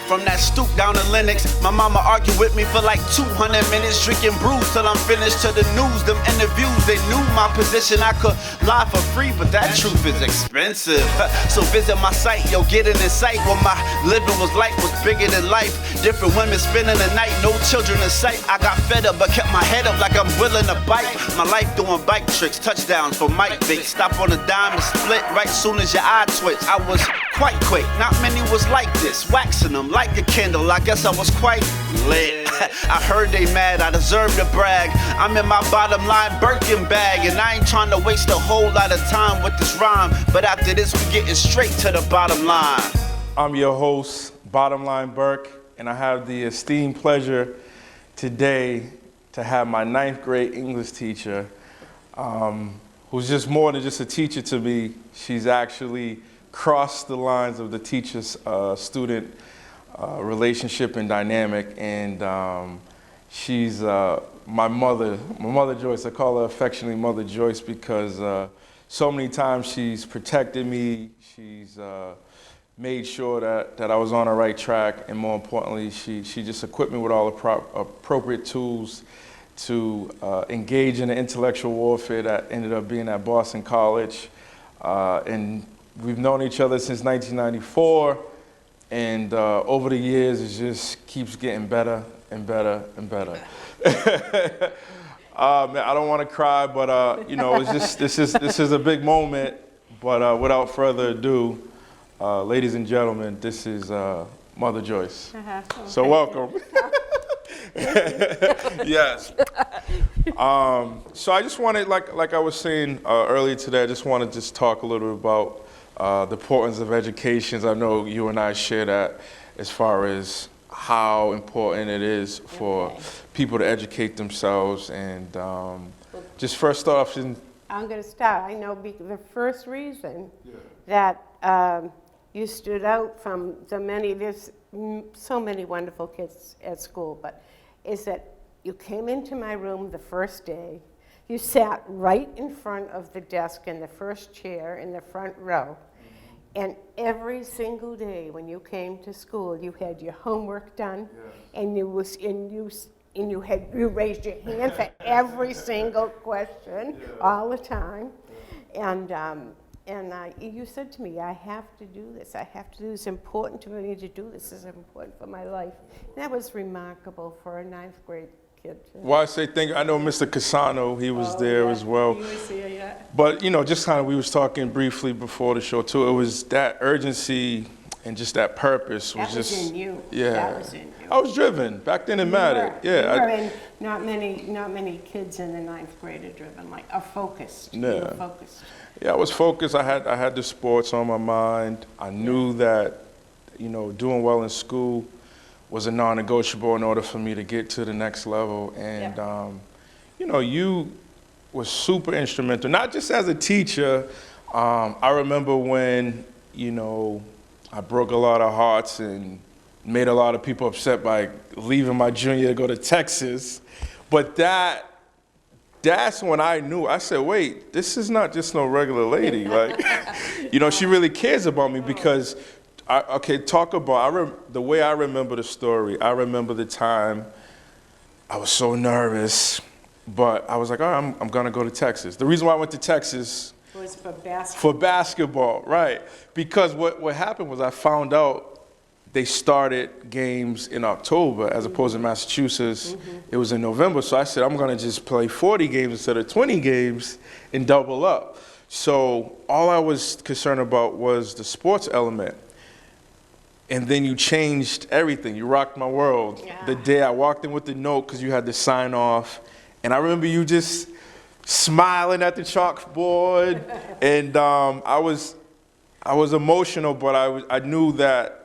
From that stoop down to Lennox, my mama argued with me for like 200 minutes, drinking brews till I'm finished. To the news, them interviews, they knew my position. I could lie for free, but that truth is expensive. So visit my site, yo, get an insight. What my living was like was bigger than life. Different women spending the night, no children in sight. I got fed up, but kept my head up like I'm willing to bite. My life doing bike tricks, touchdowns for Mike Vick. Stop on a dime and split right soon as your eye twitch. I was quite quick, not many was like this. Waxing them like a candle, I guess I was quite lit. I heard they mad, I deserve to brag. I'm in my bottom line Birkin bag, and I ain't trying to waste a whole lot of time with this rhyme. But after this, we getting straight to the bottom line. I'm your host, Bottom Line Burke, and I have the esteemed pleasure today to have my 9th grade English teacher, who's just more than just a teacher to me. She's actually crossed the lines of the teacher-student relationship and dynamic, and she's my mother Joyce. I call her affectionately Mother Joyce because so many times she's protected me. She's made sure that I was on the right track, and more importantly, she just equipped me with all the appropriate tools to engage in the intellectual warfare that ended up being at Boston College. And we've known each other since 1994, and over the years, it just keeps getting better and better and better. Man, I don't want to cry, but you know, it's just this is a big moment. But without further ado, ladies and gentlemen, this is Mother Joyce. So welcome. Yes. So I just wanted, like I was saying earlier today, I just wanted to just talk a little bit about the importance of education. I know you and I share that as far as how important it is for people to educate themselves. And just first start off. I'm going to start. I know the first reason that you stood out from the many, there's so many wonderful kids at school, but is that you came into my room the first day, you sat right in front of the desk in the first chair in the front row, and every single day when you came to school, you had your homework done, and you raised your hand for every single question all the time, and you said to me, I have to do this. I have to do this. It's important to me to do this. It's important for my life. And that was remarkable for a 9th grade kid. Well, I say thank you. I know Mr. Casano, he was there as well. He was here, yeah. But, you know, just kind of, we was talking briefly before the show, too. It was that urgency and just that purpose was just... That was in you. Yeah. That was in you. I was driven. Back then it mattered. Yeah. You were, and not many kids in the 9th grade are driven, like, are focused. Yeah. You were focused. Yeah, I was focused. I had the sports on my mind. I knew that, you know, doing well in school was a non-negotiable in order for me to get to the next level. And, you know, you were super instrumental, not just as a teacher. I remember when, you know, I broke a lot of hearts and made a lot of people upset by leaving my junior year to go to Texas. But that's when I knew. I said, wait, this is not just no regular lady. Like, you know, she really cares about me because, the way I remember the story, I remember the time I was so nervous, but I was like, all right, I'm going to go to Texas. The reason why I went to Texas was for basketball. For basketball, right. Because what happened was I found out they started games in October as opposed to Massachusetts. It was in November. So I said, I'm going to just play 40 games instead of 20 games and double up. So all I was concerned about was the sports element. And then you changed everything. You rocked my world. Yeah. The day I walked in with the note because you had to sign off. And I remember you just smiling at the chalkboard. And I was emotional, but I knew that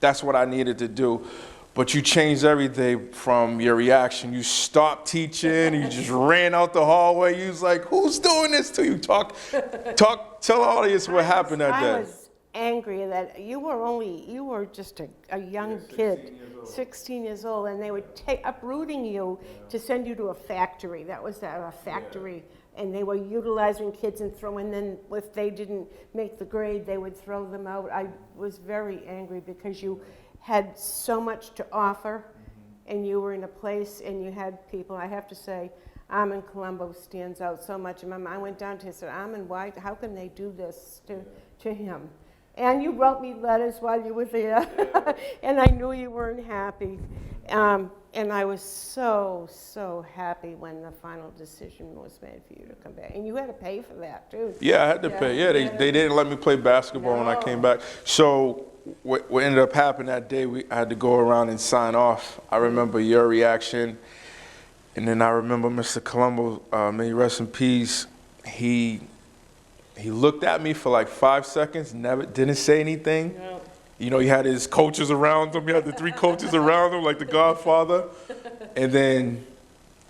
that's what I needed to do. But you changed everything from your reaction. You stopped teaching, and you just ran out the hallway. You was like, who's doing this to you? Tell the audience what happened that day. I was angry that you were just a young kid, 16 years old, and they were uprooting you to send you to a factory. That was a factory. And they were utilizing kids and throwing them, if they didn't make the grade, they would throw them out. I was very angry because you had so much to offer, and you were in a place and you had people. I have to say, Armin Colombo stands out so much. And I went down to him and said, Armin, why? How can they do this to him? And you wrote me letters while you were there, and I knew you weren't happy. And I was so happy when the final decision was made for you to come back. And you had to pay for that, too. Yeah, I had to pay. Yeah, they didn't let me play basketball when I came back. So what ended up happening that day, I had to go around and sign off. I remember your reaction. And then I remember Mr. Colombo, may he rest in peace, he looked at me for like 5 seconds, didn't say anything. No. You know, he had his coaches around him. He had the 3 coaches around him, like the Godfather. And then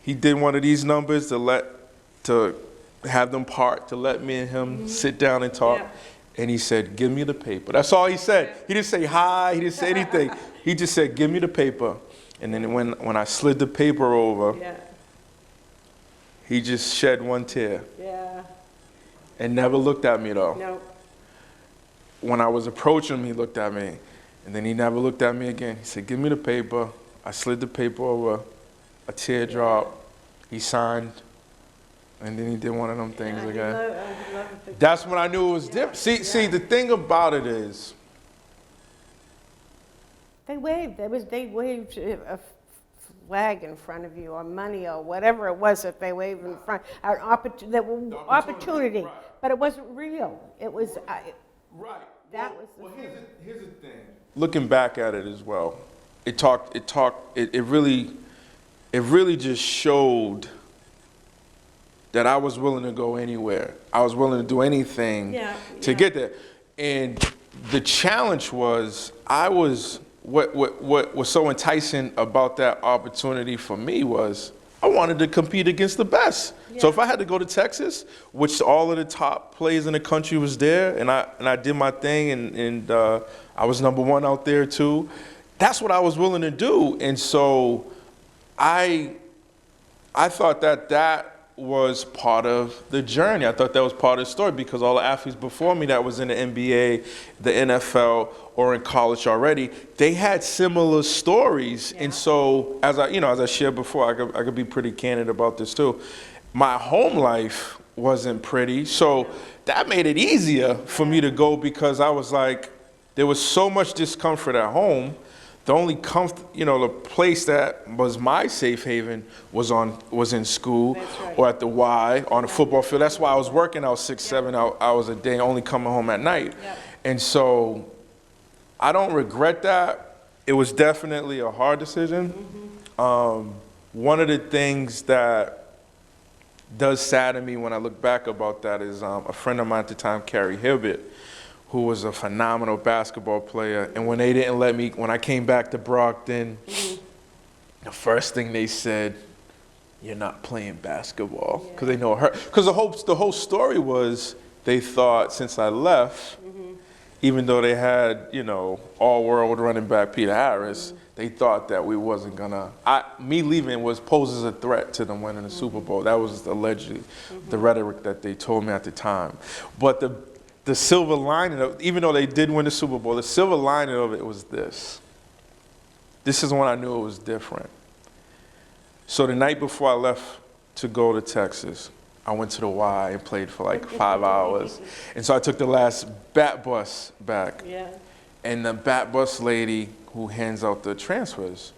he did one of these numbers to have them part, to let me and him sit down and talk. Yeah. And he said, give me the paper. That's all he said. He didn't say hi, he didn't say anything. He just said, give me the paper. And then when I slid the paper over, he just shed one tear. Yeah. And never looked at me, though. No. When I was approaching him, he looked at me. And then he never looked at me again. He said, give me the paper. I slid the paper over, a tear dropped. He signed. And then he did one of them things again. That's when I knew it was different. See, the thing about it is, they waved. They waved a flag in front of you, or money, or whatever it was that they waved in front. Opportunity, right. But it wasn't real. It was right. That was. Well, here's the thing. Looking back at it as well, it really just showed that I was willing to go anywhere. I was willing to do anything to get there. And the challenge was, what was so enticing about that opportunity for me was I wanted to compete against the best. Yeah. So if I had to go to Texas, which all of the top players in the country was there, and I did my thing, and I was #1 out there too, that's what I was willing to do. And so I thought that was part of the journey. I thought that was part of the story, because all the athletes before me that was in the NBA, the NFL, or in college already, they had similar stories. Yeah. And so, as I shared before, I could be pretty candid about this too. My home life wasn't pretty, so that made it easier for me to go, because I was like, there was so much discomfort at home. The only the place that was my safe haven was in school. Right. Or at the Y on the football field. That's why I was working out 6-7 hours a day, only coming home at night. Yep. And so I don't regret that. It was definitely a hard decision. Mm-hmm. One of the things that does sadden me when I look back about that is a friend of mine at the time, Carrie Hibbett, who was a phenomenal basketball player. And when they didn't let me, when I came back to Brockton, the first thing they said, you're not playing basketball. Because they know her. Because the whole story was, they thought since I left, even though they had, all-world running back Peter Harris, they thought that we wasn't gonna, me leaving poses a threat to them winning the Super Bowl. That was allegedly the rhetoric that they told me at the time. But the silver lining of, even though they did win the Super Bowl, the silver lining of it was this. This is when I knew it was different. So the night before I left to go to Texas, I went to the Y and played for like 5 hours. And so I took the last bat bus back. Yeah. And the bat bus lady who hands out the transfers,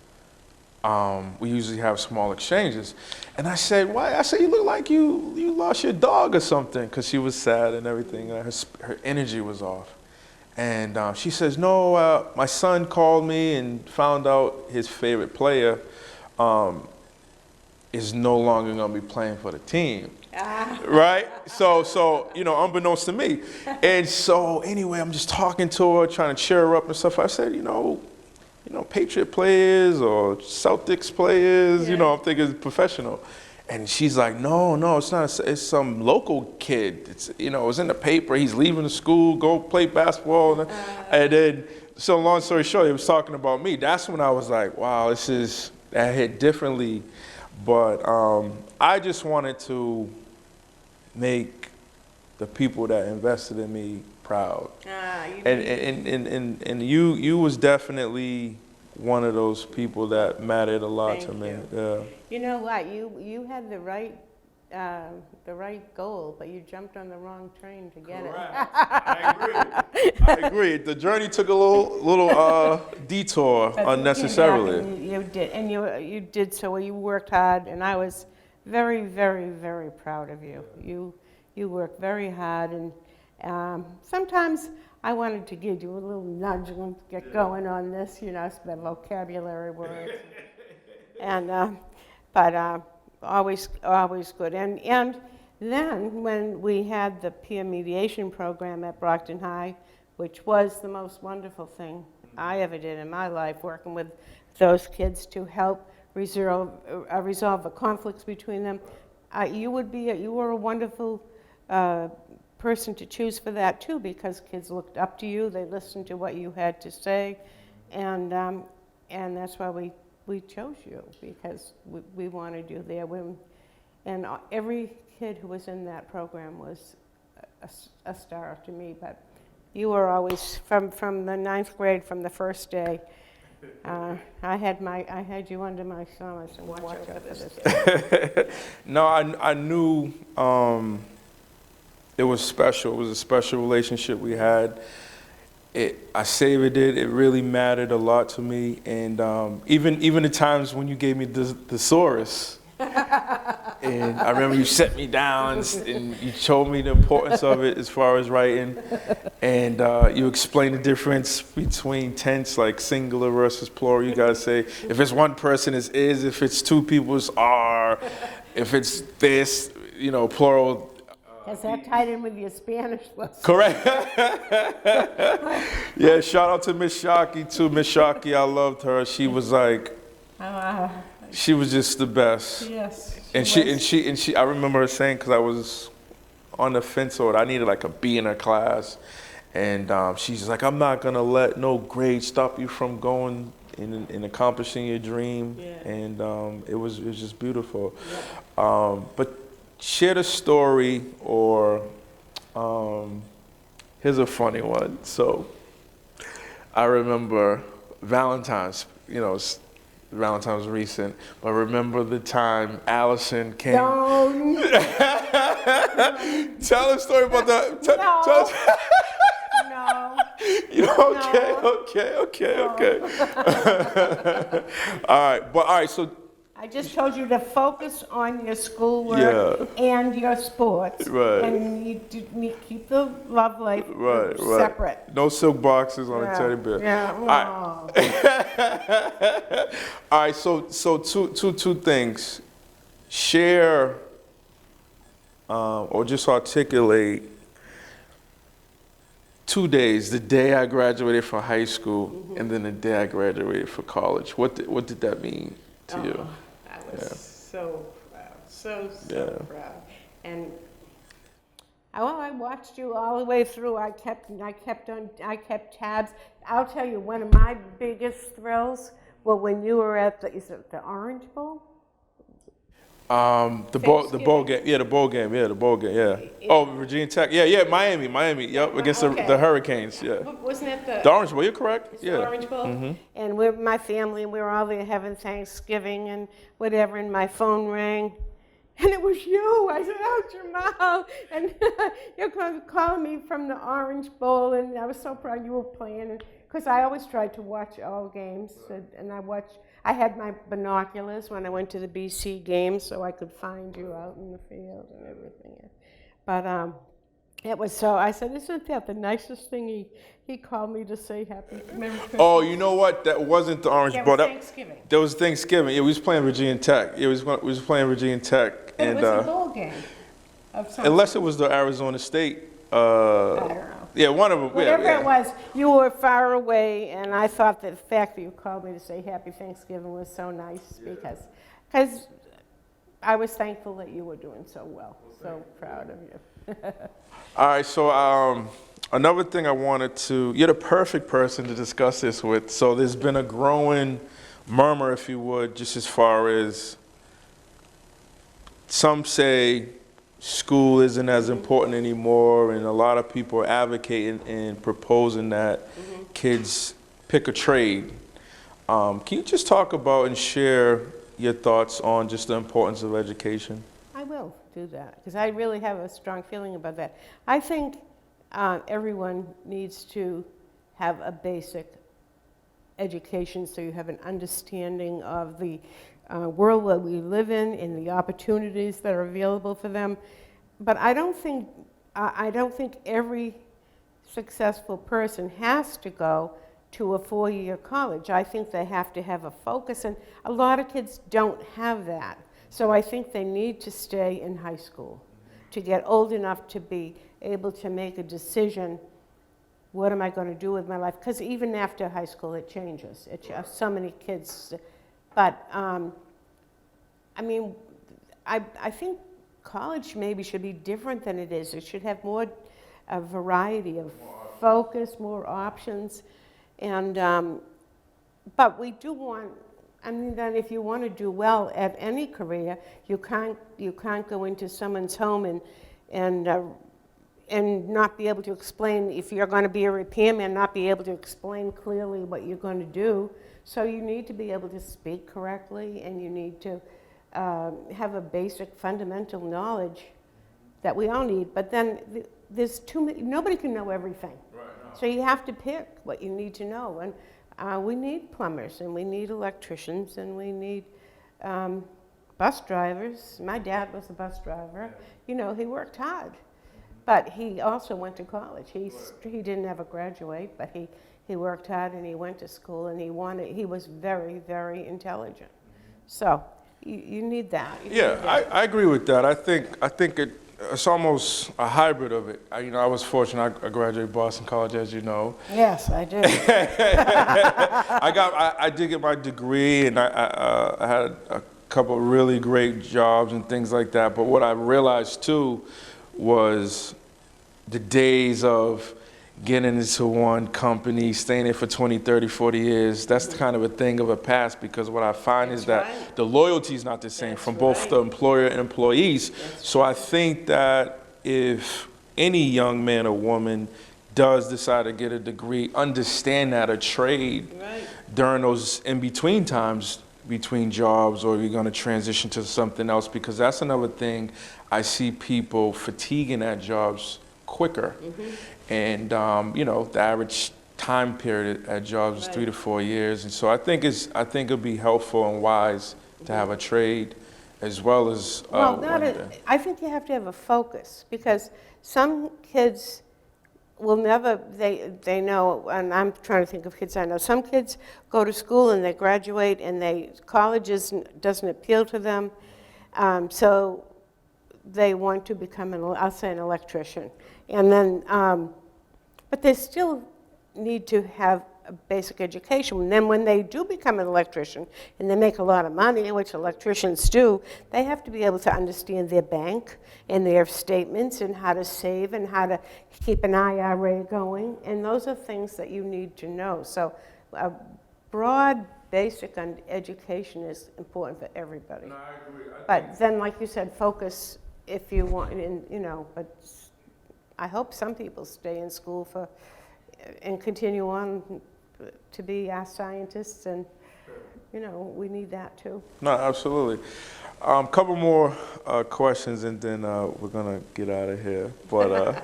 we usually have small exchanges. And I said, why? I said, you look like you lost your dog or something, because she was sad and everything. Her energy was off. And she says, no, my son called me and found out his favorite player is no longer going to be playing for the team. Right? So, unbeknownst to me. And so anyway, I'm just talking to her, trying to cheer her up and stuff. I said, Patriot players or Celtics players, I'm thinking professional. And she's like, no, it's not. It's some local kid. It's, it was in the paper. He's leaving the school, go play basketball. And then, so long story short, he was talking about me. That's when I was like, wow, that hit differently. But I just wanted to make the people that invested in me proud. You And you was definitely one of those people that mattered a lot to Thank me. you. Yeah. You know what? You had the right goal, but you jumped on the wrong train to get I agree. The journey took a little detour But unnecessarily. you did, and you did so well. You worked hard, and I was very, very, very proud of you. You worked very hard, and sometimes I wanted to give you a little nudge and get going on this, some vocabulary words, and but always good. And then when we had the peer mediation program at Brockton High, which was the most wonderful thing I ever did in my life, working with those kids to help resolve the conflicts between them. You were a wonderful person to choose for that too, because kids looked up to you, they listened to what you had to say, and that's why we chose you, because we wanted you there. And every kid who was in that program was a star to me, but you were always, from the ninth grade, from the first day, I had you under my thumb. I said, watch out for this. No, I knew it was special. It was a special relationship we had. I savored it. It really mattered a lot to me. And even the times when you gave me the thesaurus, and I remember you set me down and you showed me the importance of it as far as writing. And you explained the difference between tense, like singular versus plural. You gotta say, if it's one person, it's is. If it's two people, it's are. If it's this, plural. Has that tied in with your Spanish lesson? Correct. Yeah, shout out to Miss Shockey too. Miss Shockey, I loved her. She was like, she was just the best. Yes. And she. I remember her saying, because I was on the fence with I needed like a B in her class, and she's like, I'm not gonna let no grade stop you from going and accomplishing your dream. Yeah. And it was just beautiful. Yeah. But share the story, or here's a funny one. So I remember Valentine's, Valentine's recent, but remember the time Allison came. Don't. Tell a story about that. No. Okay. All right, so I just told you to focus on your schoolwork and your sports. Right. And you keep the love life separate. No silk boxes on a teddy bear. Yeah. All right, so two things. Share or just articulate 2 days, the day I graduated from high school and then the day I graduated for college. What did that mean to you? I was so proud, so proud. And I watched you all the way through. I kept tabs. I'll tell you, one of my biggest thrills was when you were at the Orange Bowl? The bowl game. Yeah, the bowl game. Oh, Virginia Tech. Yeah, Miami. Yep, against the Hurricanes. Yeah. Wasn't it the Orange Bowl? You're correct. The Orange Bowl. Mm-hmm. And we're my family, and we were all there having Thanksgiving and whatever. And my phone rang, and it was you. I said, "Oh, Jamal!" And you're calling me from the Orange Bowl, and I was so proud you were playing. Because I always tried to watch all games, and I had my binoculars when I went to the BC games, so I could find you out in the field and everything. But it was so. I said, "Isn't that the nicest thing?" He called me to say Merry Christmas. Oh, you know what? That wasn't the Orange Bowl. That was Thanksgiving. That was Thanksgiving. Yeah, we was playing Virginia Tech. Yeah, we was playing Virginia Tech. But and it was a bowl game. Unless it was the Arizona State. I don't know. Yeah, one of them. Whatever it was, you were far away, and I thought that the fact that you called me to say Happy Thanksgiving was so nice because I was thankful that you were doing so well. So proud of you. All right, so another thing I wanted to, you're the perfect person to discuss this with. So there's been a growing murmur, if you would, just as far as some say school isn't as important anymore, and a lot of people are advocating and proposing that kids pick a trade. Can you just talk about and share your thoughts on just the importance of education? I will do that, because I really have a strong feeling about that. I think everyone needs to have a basic education so you have an understanding of the world that we live in and the opportunities that are available for them. But I don't think every successful person has to go to a 4-year college. I think they have to have a focus, and a lot of kids don't have that. So I think they need to stay in high school to get old enough to be able to make a decision, what am I going to do with my life? Because even after high school, it changes. So many kids, but I mean, I think college maybe should be different than it is. It should have more a variety of focus, more options, and but we do want. I mean, that if you want to do well at any career, you can't go into someone's home and not be able to explain, if you're going to be a repairman, not be able to explain clearly what you're going to do. So you need to be able to speak correctly, and you need to have a basic fundamental knowledge that we all need. But then there's too many, nobody can know everything. Right, no. So you have to pick what you need to know. And we need plumbers, and we need electricians, and we need bus drivers. My dad was a bus driver. You know, he worked hard, but he also went to college. He didn't ever graduate, but he worked hard, and he went to school, and he was very, very intelligent. So you need that. I agree with that. I think it's almost a hybrid of it. I was fortunate. I graduated Boston College, as you know. Yes, I did. I did get my degree, and I had a couple of really great jobs and things like that. But what I realized too was the days of getting into one company, staying there for 20, 30, 40 years, that's kind of a thing of a past, because what I find is that the loyalty is not the same from both the employer and employees. So I think that if any young man or woman does decide to get a degree, understand that a trade during those in-between times between jobs, or you're going to transition to something else, because that's another thing. I see people fatiguing at jobs quicker. And the average time period at jobs is 3 to 4 years, and so I think it'd be helpful and wise to have a trade as well as. I think you have to have a focus, because some kids will never. They know, and I'm trying to think of kids I know. Some kids go to school and they graduate, and college doesn't appeal to them, so they want to become I'll say an electrician, and then. But they still need to have a basic education. And then when they do become an electrician and they make a lot of money, which electricians do, they have to be able to understand their bank and their statements and how to save and how to keep an IRA going. And those are things that you need to know. So a broad basic education is important for everybody. No, I agree. But then, like you said, focus if you want, but I hope some people stay in school and continue on to be our scientists, and we need that too. No, absolutely. Couple more questions, and then we're gonna get out of here. But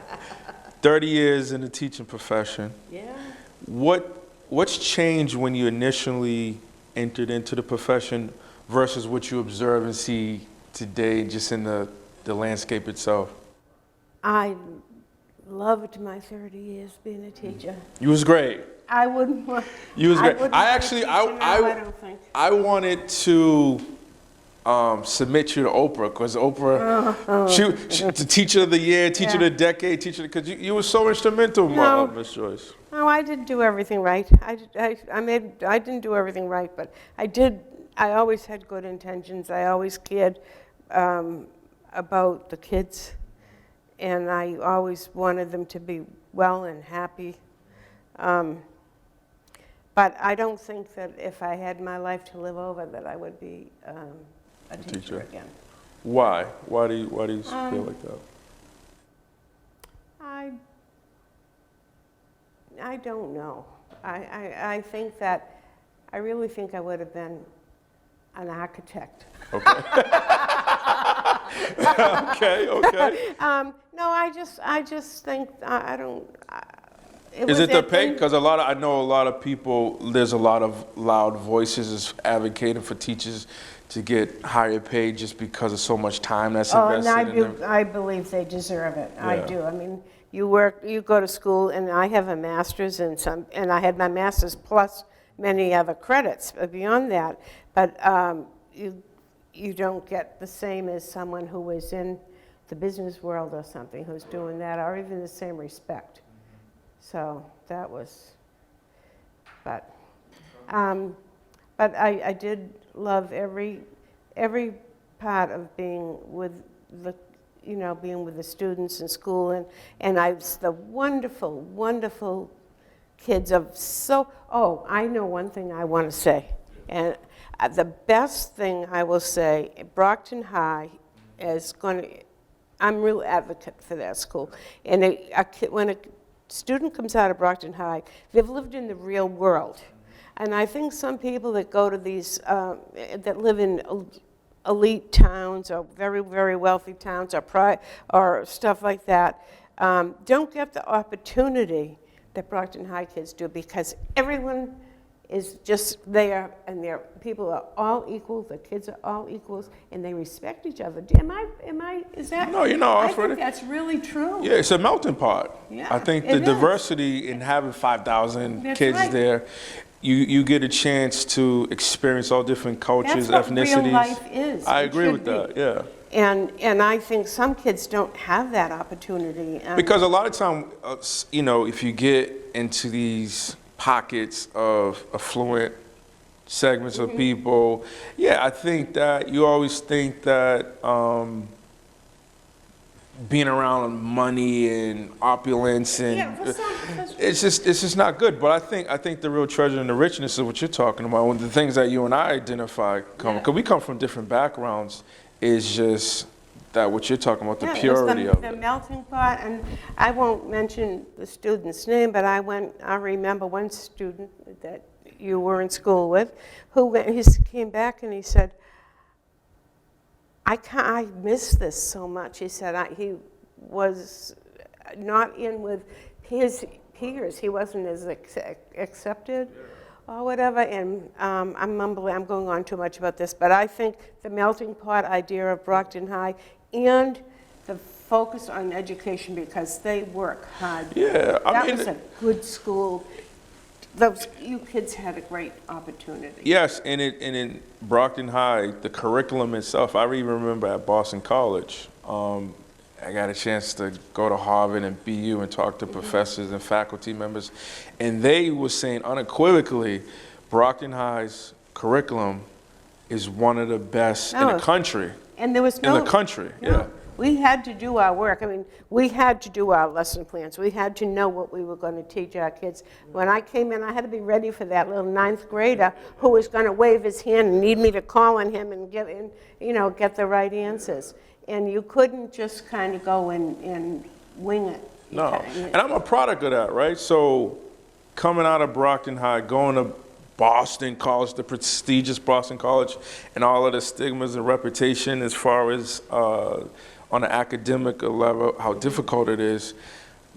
30 years in the teaching profession. Yeah. What's changed when you initially entered into the profession versus what you observe and see today, just in the landscape itself? I loved my 30 years being a teacher. You was great. I wouldn't want. You was great. I wanted to submit you to Oprah, because Oprah, she the teacher of the year, teacher of the decade, because you were so instrumental, Miss Joyce. No, I didn't do everything right. I didn't do everything right, but I always had good intentions. I always cared about the kids. And I always wanted them to be well and happy. But I don't think that if I had my life to live over, that I would be a teacher again. Why? Why do you feel like that? I don't know. I think that, I really think I would have been an architect. Okay. Okay. No, I just think, I don't. Is it the pay? Because I know a lot of people, there's a lot of loud voices advocating for teachers to get higher pay just because of so much time that's invested in them. I believe they deserve it. I Yeah. do. I mean, you go to school, and I have a master's in and I had my master's plus many other credits beyond that. But you don't get the same as someone who is in the business world or something who's doing that, or even the same respect. So that was, but I did love every part of being with the students in school, and the wonderful kids I know one thing I want to say, and the best thing I will say, Brockton High is I'm a real advocate for that school, and when a student comes out of Brockton High, they've lived in the real world. And I think some people that go to these, that live in elite towns or very, very wealthy towns or stuff like that, don't get the opportunity that Brockton High kids do, because everyone is just there, and people are all equal, the kids are all equals, and they respect each other. Is that? No, you're not. I think that's really true. Yeah, it's a melting pot. Yeah, I think it the is. diversity in having 5,000 That's kids right. there, you get a chance to experience all different cultures, That's what ethnicities. real life is. I It agree should with that, be. yeah. And I think some kids don't have that opportunity. Because a lot of time, if you get into these pockets of affluent segments of people, I think that you always think that being around money and opulence and it's just not good. But I think the real treasure and the richness of what you're talking about, one of the things that you and I identify, because we come from different backgrounds, is just that what you're talking about, the purity of the it. melting pot, and I won't mention the student's name, but I remember one student that you were in school with, he came back and he said, I miss this so much. He said he was not in with his peers. He wasn't as accepted or whatever. And I'm mumbling, I'm going on too much about this, but I think the melting pot idea of Brockton High and the focus on education, because they work hard. Yeah, That was a good school. You kids had a great opportunity. Yes, and in Brockton High, the curriculum itself, I even remember at Boston College, I got a chance to go to Harvard and BU and talk to professors and faculty members, and they were saying unequivocally, Brockton High's curriculum is one of the best in the country. And there was in the country, yeah. We had to do our work. I mean, we had to do our lesson plans. We had to know what we were going to teach our kids. When I came in, I had to be ready for that little 9th grader who was going to wave his hand and need me to call on him and get the right answers. And you couldn't just kind of go and wing it. No, and I'm a product of that, right? So coming out of Brockton High, going to Boston College, the prestigious Boston College, and all of the stigmas and reputation as far as on an academic level, how difficult it is,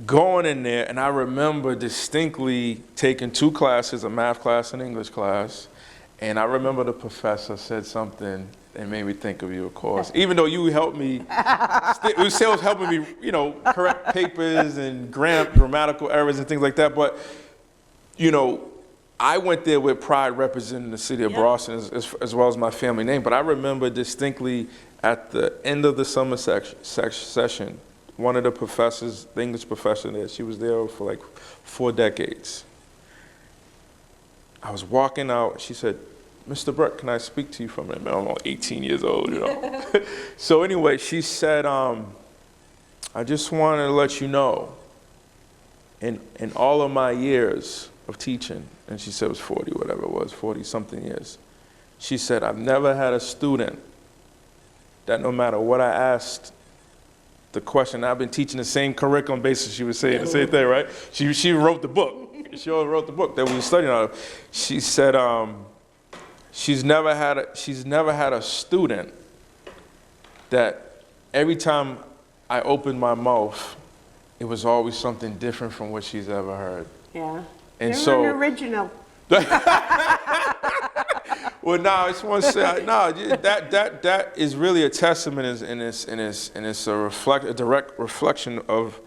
going in there, and I remember distinctly taking 2 classes, a math class and English class, and I remember the professor said something that made me think of you, of course. Even though you helped me, it was still helping me, correct papers and grammatical errors and things like that, but, I went there with pride representing the city of Boston as well as my family name, but I remember distinctly at the end of the summer session, one of the professors, the English professor there, she was there for like 4 decades. I was walking out, she said, "Mr. Burke, can I speak to you for a minute?" I'm 18 years old, So anyway, she said, I just wanted to let you know, in all of my years of teaching, and she said it was 40, whatever it was, 40-something years, she said, I've never had a student that no matter what I asked the question, I've been teaching the same curriculum basis, she was saying the same thing, right? She wrote the book. She wrote the book that we were studying out of. She said she's never had a student that every time I opened my mouth, it was always something different from what she's ever heard. Yeah. And You're so an original. Well, no, I just want to say, no, that is really a testament, and it's a direct reflection of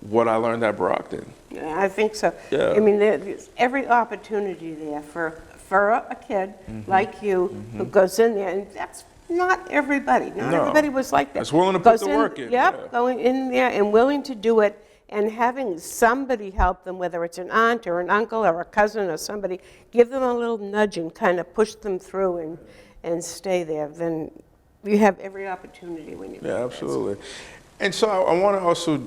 what I learned at Brockton. Yeah, I think so. Yeah. I mean, there's every opportunity there for a kid like you who goes in there, and that's not everybody. Not everybody was like that. That's willing to put the work in. Yep, Yeah. going in there and willing to do it, and having somebody help them, whether it's an aunt or an uncle or a cousin or somebody, give them a little nudge and kind of push them through and stay there. Then you have every opportunity when you go. Yeah, absolutely. And so I want to also,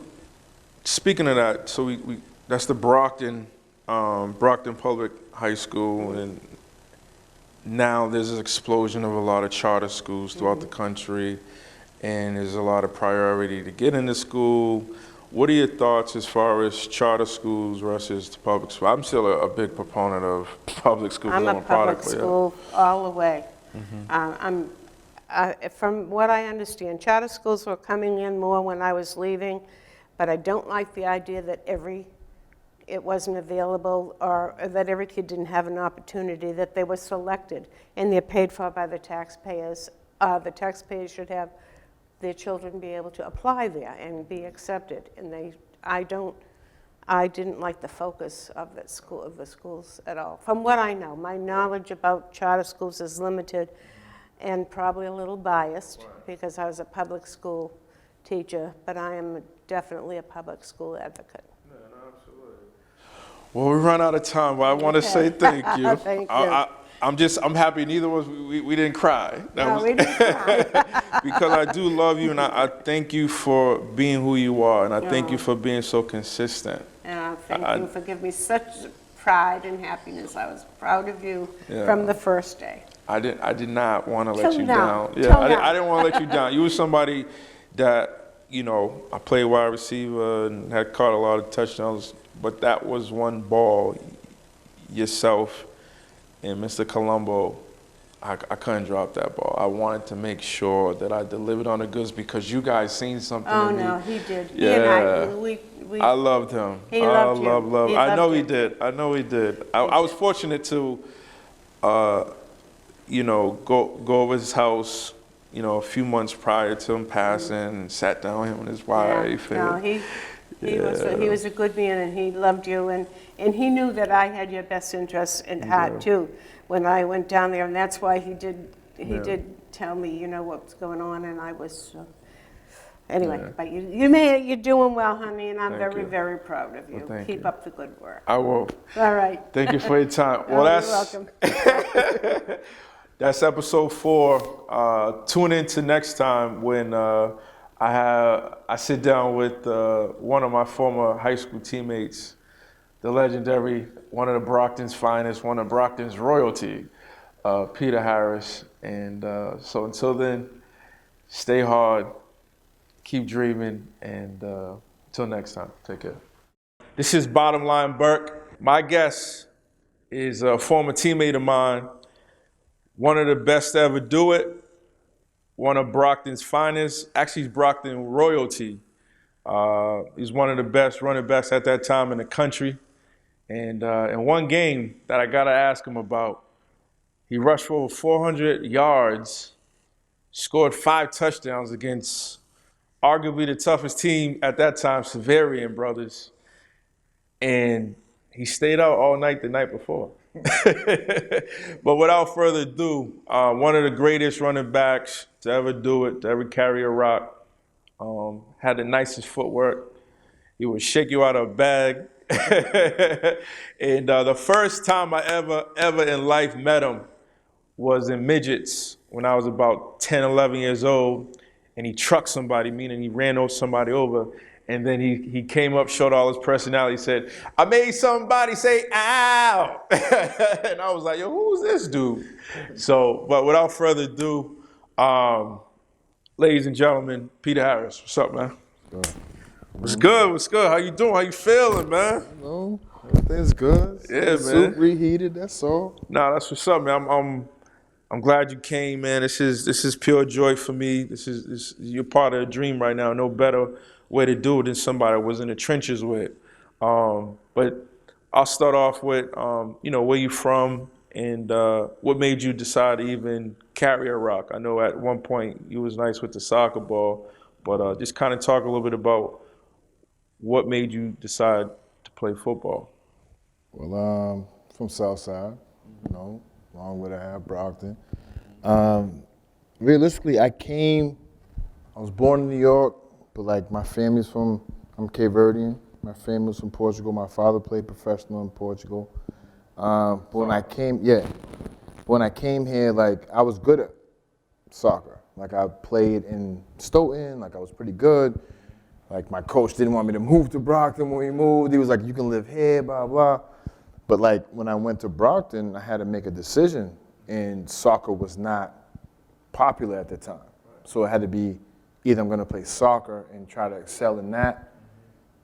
speaking of that, so we that's the Brockton Public High School, and now there's an explosion of a lot of charter schools throughout the country, and there's a lot of priority to get into school. What are your thoughts as far as charter schools versus public schools? I'm still a big proponent of public schools. I'm a public school all the way. From what I understand, charter schools were coming in more when I was leaving, but I don't like the idea that it wasn't available, or that every kid didn't have an opportunity, that they were selected and they're paid for by the taxpayers. The taxpayers should have their children be able to apply there and be accepted. And I didn't like the focus of the schools at all. From what I know, my knowledge about charter schools is limited and probably a little biased because I was a public school teacher, but I am definitely a public school advocate. Well, we run out of time, but I want to say thank you. Thank you. I'm happy neither of us, we didn't cry. We didn't cry. Because I do love you, and I thank you for being who you are, and I thank you for being so consistent. And thank you for giving me such pride and happiness. I was proud of you from the first day. I did not want to let you down. Yeah, I didn't want to let you down. You were somebody that, I played wide receiver and had caught a lot of touchdowns, but that was one ball, yourself and Mr. Colombo, I couldn't drop that ball. I wanted to make sure that I delivered on the goods because you guys seen something in me. Oh, no, he did. Yeah. He and I loved him. He loved you. Love. I know he did. I was fortunate to, go over his house, a few months prior to him passing, and sat down with him and his wife. He was a good man, and he loved you, and he knew that I had your best interests in heart too when I went down there, and that's why he did tell me, what's going on, and I was anyway. But you're doing well, honey, and I'm very, very proud of you. Well, Keep up the good work. I will. All right. Thank you for your time. Well, you're welcome. That's episode 4. Tune in to next time when I sit down with one of my former high school teammates, the legendary, one of the Brockton's finest, one of Brockton's royalty, Peter Harris. And so until then, stay hard, keep dreaming, and until next time, take care. This is Bottom Line Burke. My guest is a former teammate of mine, one of the best to ever do it, one of Brockton's finest. Actually, he's Brockton royalty. He's one of the best running backs at that time in the country. And in one game that I got to ask him about, he rushed for over 400 yards, scored 5 touchdowns against arguably the toughest team at that time, Severian Brothers. And he stayed out all night the night before. But without further ado, one of the greatest running backs to ever do it, to ever carry a rock, had the nicest footwork. He would shake you out of a bag. And the first time I ever in life met him was in midgets when I was about 10, 11 years old. And he trucked somebody, meaning he ran somebody over. And then he came up, showed all his personality, said, "I made somebody say, ow." And I was like, yo, who's this dude? So, but without further ado, Ladies and gentlemen, Peter Harris. What's up, man? What's good? What's good? How you doing? How you feeling, man? No, everything's good. Yeah, Soup man. reheated, that's all. Nah, that's what's up, man. I'm glad you came, man. This is pure joy for me. You're part of a dream right now. No better way to do it than somebody I was in the trenches with. But I'll start off with, where you from and what made you decide to even carry a rock. I know at one point you was nice with the soccer ball, but just kind of talk a little bit about what made you decide to play football. Well, from Southside, along with Brockton. Realistically, I was born in New York, but like my family's I'm Cape Verdean. My family's from Portugal. My father played professional in Portugal. But when I came here, like I was good at soccer. Like I played in Stoughton, like I was pretty good. Like my coach didn't want me to move to Brockton when we moved. He was like, you can live here, blah, blah. But like when I went to Brockton, I had to make a decision, and soccer was not popular at the time. So it had to be either I'm gonna play soccer and try to excel in that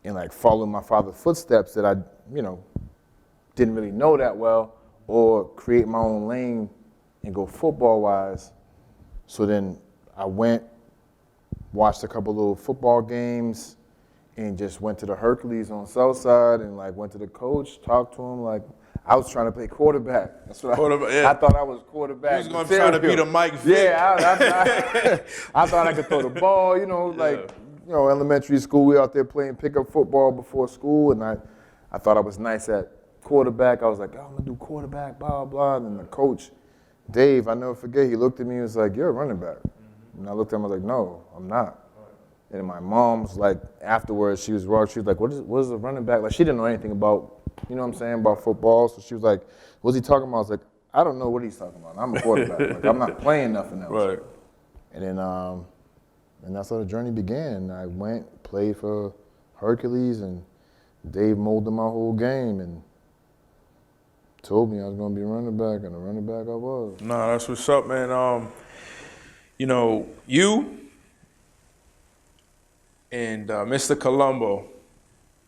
and like follow my father's footsteps that I, didn't really know that well, or create my own lane and go football-wise. So then I went, watched a couple little football games, and just went to the Hercules on Southside and like went to the coach, talked to him. Like I was trying to play quarterback. That's what I thought I was quarterback. You was gonna try to be the Mike Vick. Yeah, I thought I could throw the ball. Elementary school, we out there playing pickup football before school, and I thought I was nice at quarterback. I was like, I'm gonna do quarterback, blah, blah. And then the coach, Dave, I never forget, he looked at me and was like, you're a running back. And I looked at him, I was like, no, I'm not. And my mom was like, afterwards, she was like, what is a running back? Like, she didn't know anything about, about football. So she was like, what's he talking about? I was like, I don't know what he's talking about. I'm a quarterback. Like, I'm not playing nothing else. Right. And then, and that's how the journey began. I went, played for Hercules, and Dave molded my whole game and told me I was going to be a running back, and a running back I was. Nah, that's what's up, man. You and Mr. Colombo,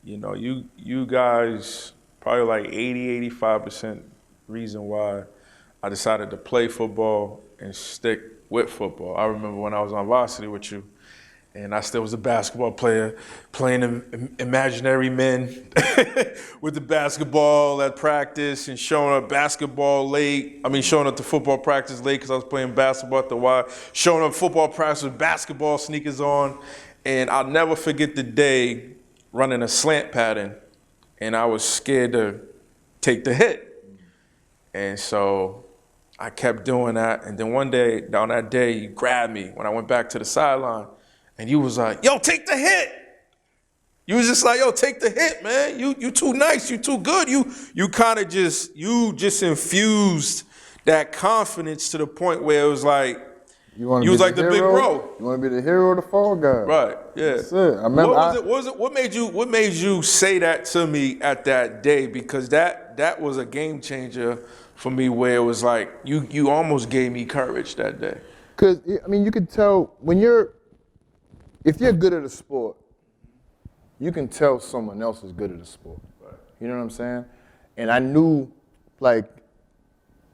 you guys probably like 85% reason why I decided to play football and stick with football. I remember when I was on varsity with you, and I still was a basketball player, playing imaginary men with the basketball at practice and showing up showing up to football practice late because I was playing basketball at the Y, showing up football practice with basketball sneakers on. And I'll never forget the day running a slant pattern, and I was scared to take the hit. And so I kept doing that. And then one day, down that day, you grabbed me when I went back to the sideline. And you was like, yo, take the hit. You was just like, yo, take the hit, man. You too nice, you too good. You kind of just infused that confidence to the point where it was like, you was like the big bro. You want to be the hero or the fall guy. Right, yeah. That's it. I remember. What made you say that to me at that day? Because that was a game changer for me, where it was like, you almost gave me courage that day. Because, you could tell if you're good at a sport, you can tell someone else is good at a sport. Right. You know what I'm saying? And I knew, like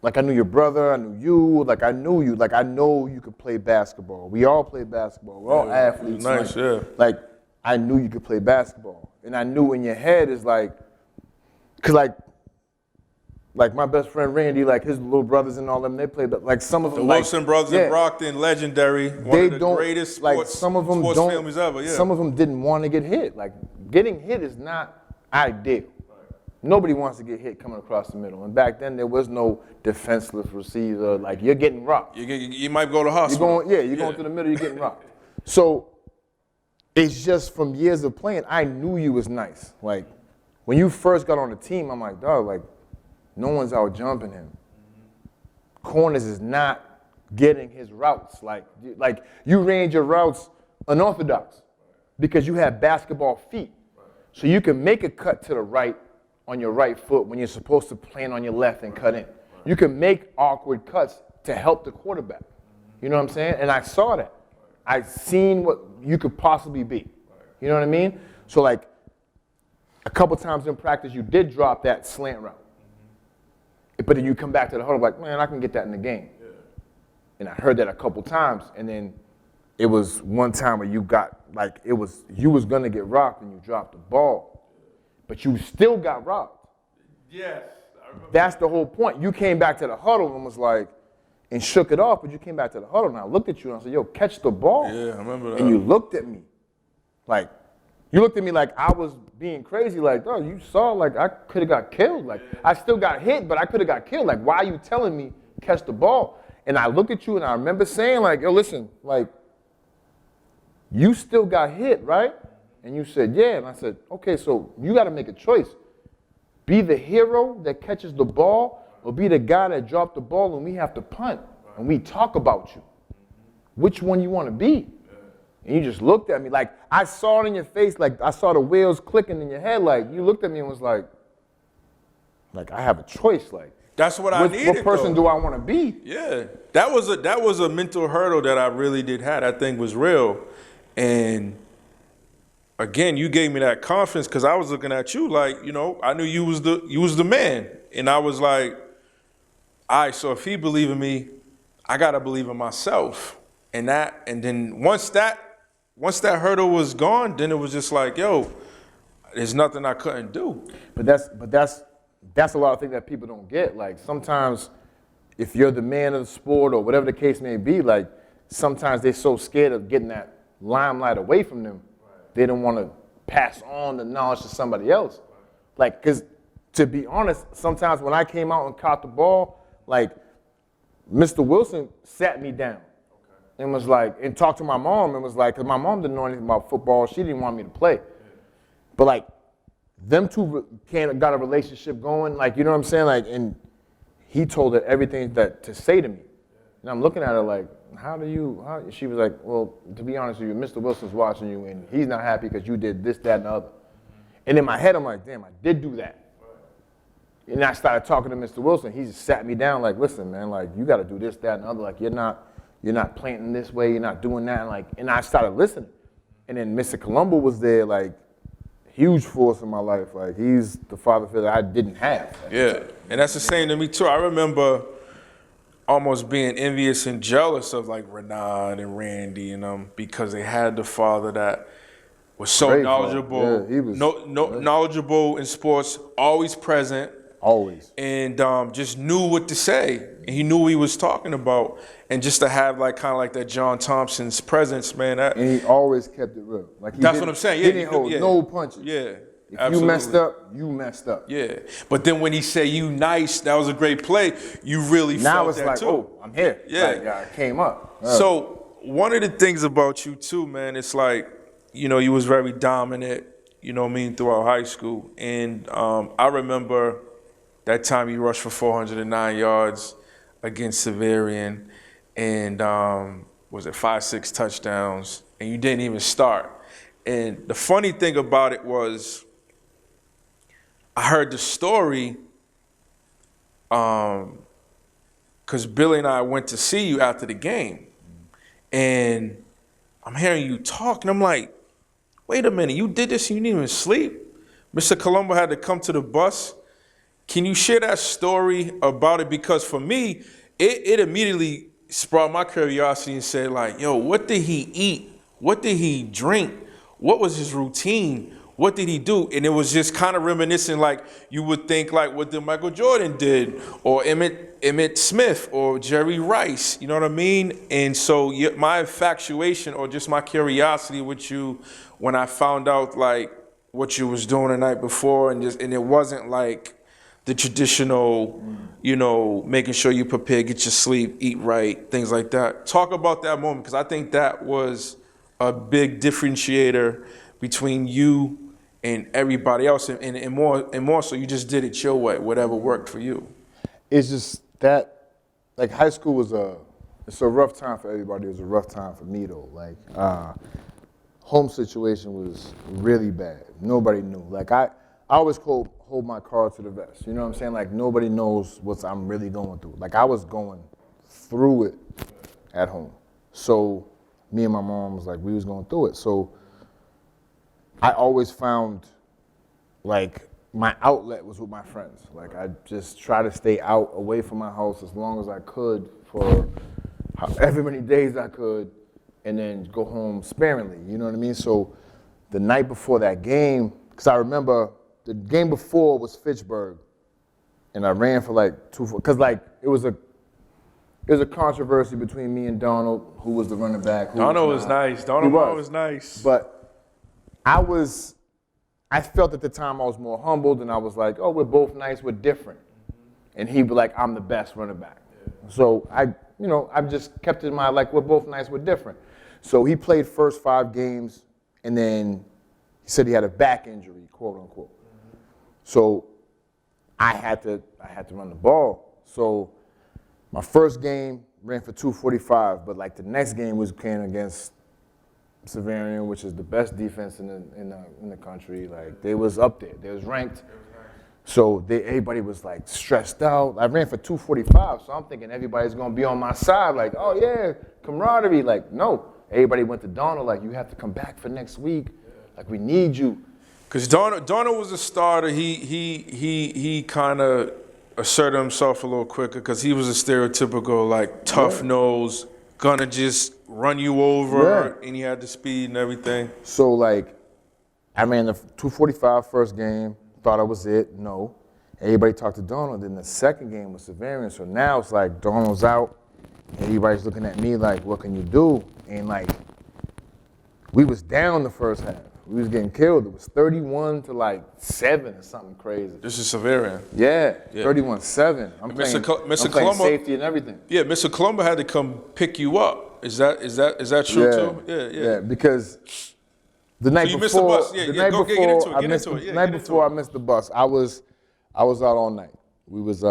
I knew your brother, I knew you, like I knew you, like I know you could play basketball. We all play basketball. We're all athletes. Nice, yeah. Like I knew you could play basketball. And I knew in your head is like, cause like my best friend Randy, like his little brothers and all them, they played, but like some of them, the Wilson brothers in Brockton, legendary, one of the greatest sports families ever. Yeah. Some of them didn't want to get hit. Like getting hit is not ideal. Nobody wants to get hit coming across the middle. And back then there was no defenseless receiver. Like you're getting rocked. You might go to hospital. You're going through the middle. You're getting rocked. So it's just from years of playing, I knew you was nice. Like when you first got on the team, I'm like, dog, like. No one's out jumping him. Corners is not getting his routes. Like you ran your routes unorthodox because you have basketball feet. So you can make a cut to the right on your right foot when you're supposed to plan on your left and cut in. You can make awkward cuts to help the quarterback. You know what I'm saying? And I saw that. I seen what you could possibly be. You know what I mean? So like a couple times in practice, you did drop that slant route. But then you come back to the huddle like, man, I can get that in the game. Yeah. And I heard that a couple times, and then it was one time where you got, like, you was gonna get rocked and you dropped the ball, but you still got rocked. Yes, I remember. That's the whole point. You came back to the huddle and was like, and shook it off, but you came back to the huddle and I looked at you and I said, yo, catch the ball. Yeah, I remember that. And you looked at me like I was being crazy, like, oh, you saw, like, I could have got killed. Like, I still got hit, but I could have got killed. Like, why are you telling me catch the ball? And I looked at you and I remember saying, like, yo, listen, like, you still got hit, right? And you said, yeah. And I said, okay, so you got to make a choice. Be the hero that catches the ball or be the guy that dropped the ball and we have to punt and we talk about you. Which one you want to be? And you just looked at me like I saw it in your face, like I saw the wheels clicking in your head. Like you looked at me and was like I have a choice. Like that's what I needed. What person do I want to be? Yeah, that was a mental hurdle that I really did have. I think was real, and again, you gave me that confidence because I was looking at you like, you know, I knew you was the man, and I was like, all right, so if he believe in me, I gotta believe in myself, and then once that hurdle was gone, then it was just like, yo, there's nothing I couldn't do. But that's a lot of things that people don't get. Like sometimes if you're the man of the sport or whatever the case may be, like sometimes they're so scared of getting that limelight away from them, they don't want to pass on the knowledge to somebody else. Like, because to be honest, sometimes when I came out and caught the ball, like Mr. Wilson sat me down. And was like, and talked to my mom and was like, because my mom didn't know anything about football. She didn't want me to play. But like, them two got a relationship going, like, you know what I'm saying? Like, and he told her everything that to say to me. And I'm looking at her like, she was like, well, to be honest with you, Mr. Wilson's watching you and he's not happy because you did this, that, and the other. And in my head, I'm like, damn, I did do that. And I started talking to Mr. Wilson. He just sat me down like, listen, man, like, you got to do this, that, and the other. Like, you're not planting this way, you're not doing that. And I started listening. And then Mr. Colombo was there, like, huge force in my life. Like, he's the father figure that I didn't have. Yeah, and that's the same to me too. I remember almost being envious and jealous of like Renard and Randy and them because they had the father that was so Great knowledgeable, yeah, he was, knowledgeable in sports, always present. Always. And just knew what to say. And he knew what he was talking about. And just to have like kind of like that John Thompson's presence, man. And he always kept it real. Like that's what I'm saying. Yeah, he didn't hold no punches. Yeah. If absolutely. you messed up, you messed up. Yeah. But then when he said you nice, that was a great play, you really now felt it's that like, too. oh, I'm here. Yeah. Like, I came up. So one of the things about you too, man, it's like, you know, you was very dominant, you know what I mean, throughout high school. And I remember that time you rushed for 409 yards against Severian and was it 5-6 touchdowns, and you didn't even start. And the funny thing about it was I heard the story because Billy and I went to see you after the game. And I'm hearing you talk, and I'm like, wait a minute, you did this and you didn't even sleep? Mr. Colombo had to come to the bus. Can you share that story about it? Because for me, it immediately sparked my curiosity and said, like, yo, what did he eat? What did he drink? What was his routine? What did he do? And it was just kind of reminiscent, like you would think like what the Michael Jordan did, or Emmett Smith, or Jerry Rice, you know what I mean? And so my infatuation or just my curiosity with you when I found out like what you was doing the night before, and it wasn't like the traditional, you know, making sure you prepare, get your sleep, eat right, things like that. Talk about that moment, because I think that was a big differentiator between you and everybody else, and more so you just did it your way, whatever worked for you. It's just that, like, high school it's a rough time for everybody. It was a rough time for me though. Like, home situation was really bad. Nobody knew. Like, I always hold my card to the vest. You know what I'm saying? Like, nobody knows what I'm really going through. Like, I was going through it at home. So me and my mom was like, we was going through it. So I always found like my outlet was with my friends. Like I just try to stay out away from my house as long as I could for however many days I could, and then go home sparingly, you know what I mean? So the night before that game, because I remember the game before was Fitchburg, and I ran for like because like it was a controversy between me and Donald, who was the running back. Donald was nice. Donald was nice. But I felt at the time I was more humbled, and I was like, oh, we're both nice, we're different. And he'd be like, I'm the best running back. So I've just kept in mind, like, we're both nice, we're different. So he played first 5 games, and then he said he had a back injury, quote unquote. So I had to run the ball. So my first game ran for 245, but like the next game was playing against Severian, which is the best defense in the country. Like they was up there, they was ranked. So everybody was like stressed out. I ran for 245, so I'm thinking everybody's gonna be on my side. Like, oh yeah, camaraderie. Like, no, everybody went to Donald. Like, you have to come back for next week. Like, we need you. Because Donald was a starter. He kind of asserted himself a little quicker because he was a stereotypical like tough nose, gonna just run you over, and he had the speed and everything. So like, I ran the 245 first game. Thought I was it. No. Everybody talked to Donald. Then the second game was Severian. So now it's like Donald's out. Everybody's looking at me like, what can you do? And like, we was down the first half. We was getting killed. It was 31-7 or something crazy. This is Severian. Yeah. 31-7. I'm playing Colombo, safety and everything. Yeah, Mr. Colombo had to come pick you up. Is that true too? Yeah, because the night before, missed the bus. Yeah, the night before I missed the bus. I was out all night. We was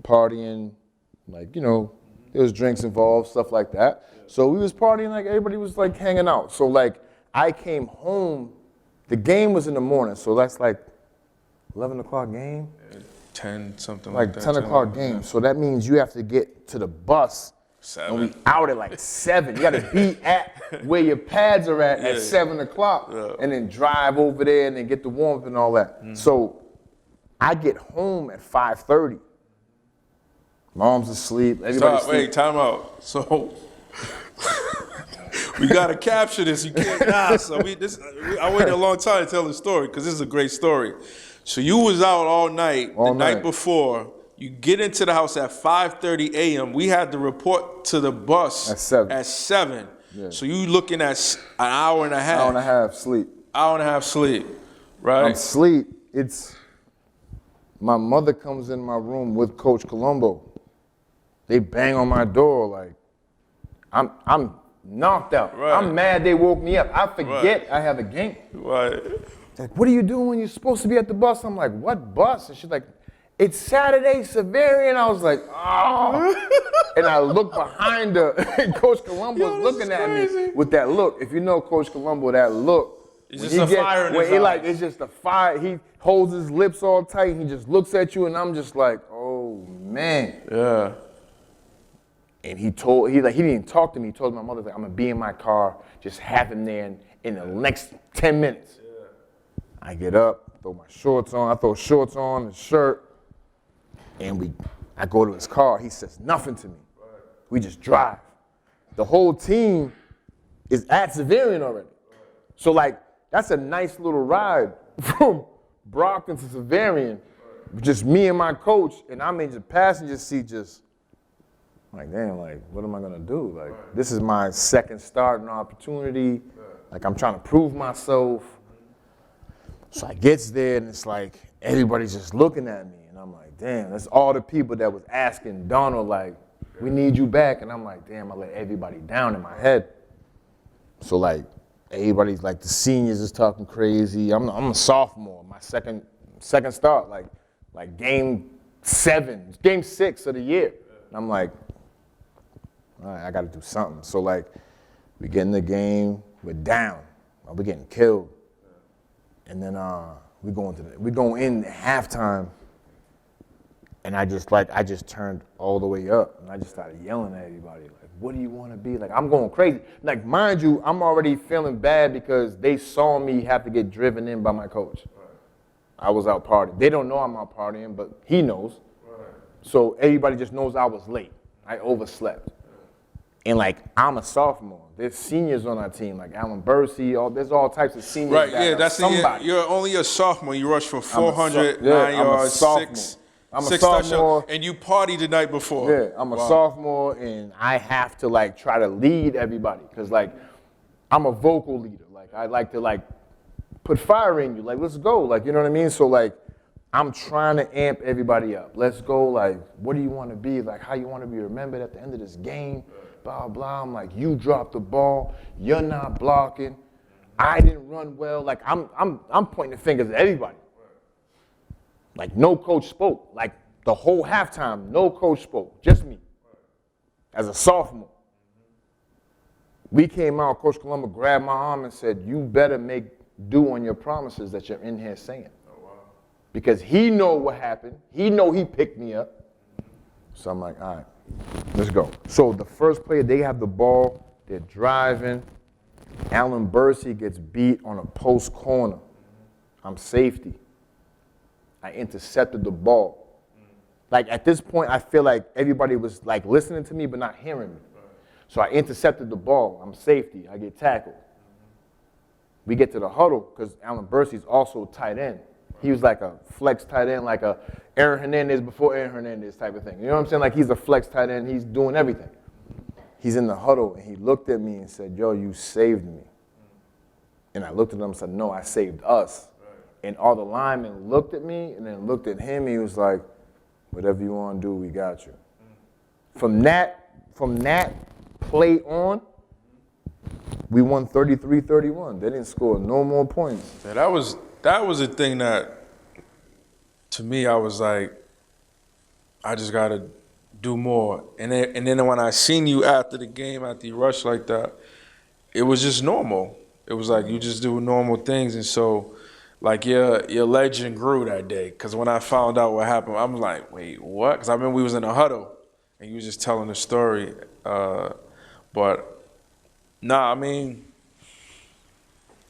partying, like, there was drinks involved, stuff like that. So we was partying, like everybody was like hanging out. So like I came home, the game was in the morning, so that's like 11 o'clock game? 10, something like that. Like 10 o'clock game. So that means you have to get to the bus 7. and we out at like 7. You got to be at where your pads are at 7 o'clock, and then drive over there and then get the warmth and all that. So I get home at 5:30. Mom's asleep. Everybody's asleep. Wait, time out. So we gotta capture this. You can't. So I waited a long time to tell the story because this is a great story. So you was out all night night before. You get into the house at 5:30 a.m. We had to report to the bus at 7. Yeah. So you looking at an hour and a half. Hour and a half sleep. Hour and a half sleep, right? I'm sleep. My mother comes in my room with Coach Colombo. They bang on my door like, I'm knocked out. Right. I'm mad they woke me up. I forget I have a game. Right. Like, what are you doing when you're supposed to be at the bus? I'm like, what bus? And she's like, it's Saturday, Severian. I was like, oh. And I looked behind her, and Coach Colombo's looking at me with that look. If you know Coach Colombo, that look. It's just a fire in his eyes. It's just a fire. He holds his lips all tight. He just looks at you, and I'm just like, oh, man. Yeah. And he didn't even talk to me. He told my mother, like, I'm going to be in my car. Just have him there in the next 10 minutes. Yeah. I get up, throw my shorts on. I throw shorts on, a shirt. And I go to his car. He says nothing to me. Right. We just drive. The whole team is at Severian already. Right. So, like, that's a nice little ride from Brockton to Severian. Right. Just me and my coach, and I'm in the passenger seat just like, damn, like, what am I going to do? Like, this is my second starting opportunity. Like, I'm trying to prove myself. So I gets there, and it's like, everybody's just looking at me. And I'm like, damn, that's all the people that was asking Donald, like, we need you back. And I'm like, damn, I let everybody down in my head. So, like, everybody's like, the seniors is talking crazy. I'm a sophomore, my second start, like game 6 of the year. And I'm like, all right, I got to do something. So, like, we get in the game, we're down, we're getting killed. And then we go in halftime, and I just turned all the way up, and I just started yelling at everybody, like, what do you want to be? Like, I'm going crazy. Like, mind you, I'm already feeling bad because they saw me have to get driven in by my coach. Right. I was out partying. They don't know I'm out partying, but he knows. Right. So everybody just knows I was late. I overslept. And, like, I'm a sophomore. There's seniors on our team, like Alan Bursey. There's all types of seniors. Right, yeah, that's somebody. You're only a sophomore. You rushed for 400, 9 yards, six touchdowns, and you partied the night before. Yeah, I'm a sophomore, and I have to, like, try to lead everybody because, like, I'm a vocal leader. Like, I like to, like, put fire in you. Like, let's go. Like, you know what I mean? So, like, I'm trying to amp everybody up. Let's go. Like, what do you want to be? Like, how you want to be remembered at the end of this game? Blah, blah. I'm like, you dropped the ball. You're not blocking. I didn't run well. Like, I'm pointing the fingers at everybody. Like, no coach spoke. Like, the whole halftime, no coach spoke. Just me. As a sophomore. We came out, Coach Colombo grabbed my arm and said, you better make do on your promises that you're in here saying. Oh, wow. Because he know what happened. He know he picked me up. So I'm like, all right. Let's go. So the first play, they have the ball. They're driving. Alan Bursey gets beat on a post corner. I'm safety. I intercepted the ball. Like, at this point, I feel like everybody was, like, listening to me but not hearing me. So I intercepted the ball. I'm safety. I get tackled. We get to the huddle because Alan Bursey's also tight end. He was like a flex tight end, like a Aaron Hernandez before Aaron Hernandez type of thing. You know what I'm saying? Like, he's a flex tight end. He's doing everything. He's in the huddle, and he looked at me and said, yo, you saved me. And I looked at him and said, no, I saved us. And all the linemen looked at me and then looked at him. He was like, whatever you want to do, we got you. From that play on, we won 33-31. They didn't score no more points. Yeah, that was a thing that, to me, I was like, I just got to do more. And then when I seen you after the game, after you rushed like that, it was just normal. It was like you just do normal things. And so, like, your legend grew that day. Because when I found out what happened, I was like, wait, what? Because I remember we was in a huddle, and you was just telling the story. But, nah, I mean,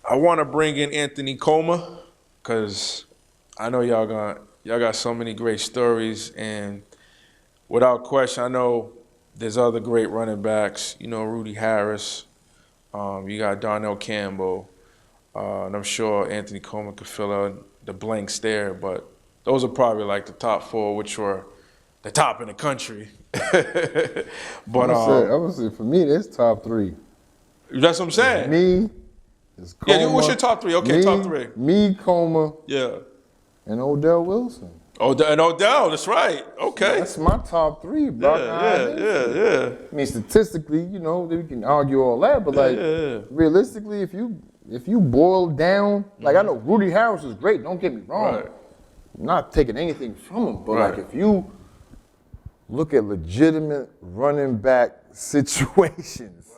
I want to bring in Anthony Comer because I know y'all got so many great stories, and without question, I know there's other great running backs. You know, Rudy Harris. You got Darnell Campbell. And I'm sure Anthony Comer could fill out the blanks there, but those are probably like the top four, which were the top in the country. But I would say for me, that's top three. That's what I'm saying. Me, it's Comer. Yeah, what's your top three? Okay, top three. Me, Comer. Yeah. And Odell Wilson. And Odell, that's right. Okay. That's my top three, bro. Yeah. I mean, statistically, you know, we can argue all that, but like realistically, if you boil down, like, I know Rudy Harris is great, don't get me wrong. Right. I'm not taking anything from him, but like, if you look at legitimate running back situations,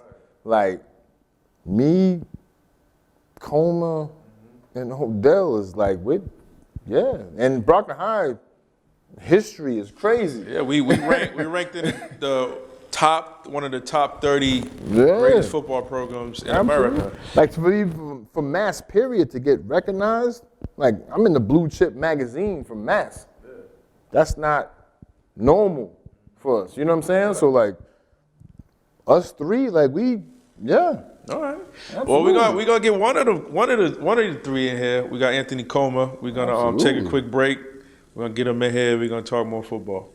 like me, Comer, and Odell is like and Brockton High history is crazy. Yeah, we ranked in the one of the top 30 greatest football programs in America. Like, for Mass period to get recognized, like, I'm in the blue chip magazine from Mass. Yeah. That's not normal for us. You know what I'm saying? So like, us three, like, All right. Absolutely. Well, we're gonna get one of the three in here. We got Anthony Comer. We're gonna take a quick break. We're gonna get him in here. We're gonna talk more football.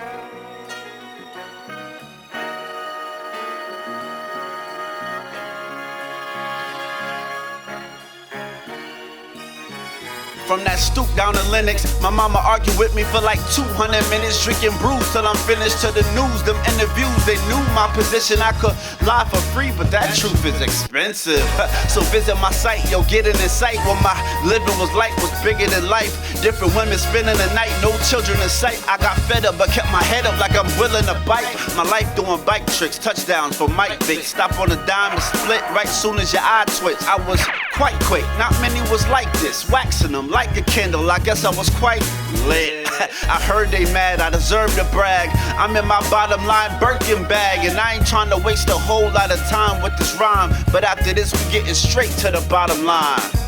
From that stoop down to Lennox, my mama argued with me for like 200 minutes, drinking brews till I'm finished. To the news, them interviews, they knew my position. I could lie for free, but that truth is expensive. So visit my site, yo, get an insight. What my living was like was bigger than life. Different women spending the night, no children in sight. I got fed up, but kept my head up like I'm willing to bite. My life doing bike tricks, touchdowns for Mike Vick. Stop on a dime and split right soon as your eye twitch. I was quite quick. Not many was like this, waxing them like a candle. I guess I was quite lit. I heard they mad, I deserve to brag. I'm in my bottom line Birkin bag, and I ain't trying to waste a whole lot of time with this rhyme. But after this, we getting straight to the bottom line.